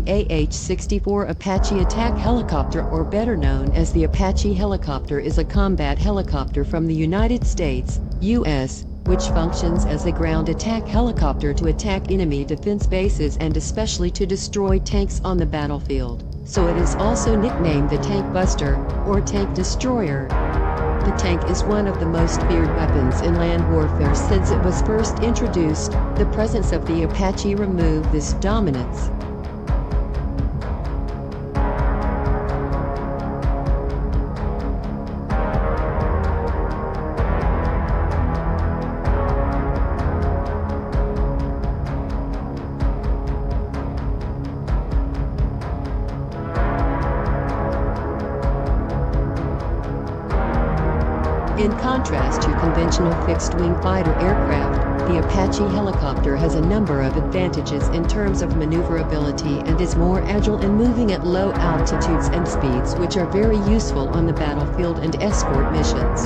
The AH-64 Apache attack helicopter, or better known as the Apache helicopter, is a combat helicopter from the United States, U.S., which functions as a ground attack helicopter to attack enemy defense bases and especially to destroy tanks on the battlefield. So it is also nicknamed the Tank Buster, or Tank Destroyer. The tank is one of the most feared weapons in land warfare since it was first introduced. The presence of the Apache removed this dominance. In contrast to conventional fixed-wing fighter aircraft, the Apache helicopter has a number of advantages in terms of maneuverability and is more agile in moving at low altitudes and speeds, which are very useful on the battlefield and escort missions.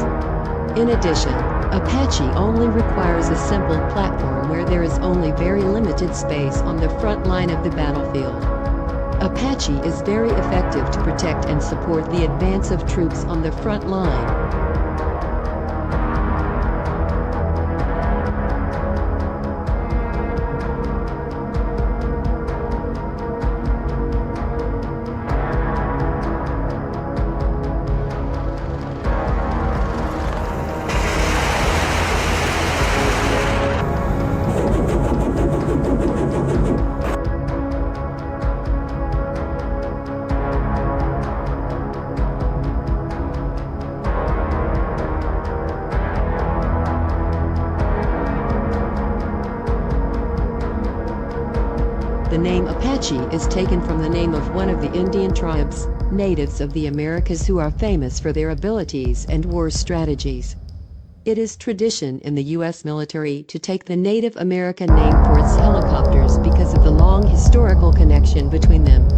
In addition, Apache only requires a simple platform where there is only very limited space on the front line of the battlefield. Apache is very effective to protect and support the advance of troops on the front line. The name Apache is taken from the name of one of the Indian tribes, natives of the Americas, who are famous for their abilities and war strategies. It is tradition in the U.S. military to take the Native American name for its helicopters because of the long historical connection between them.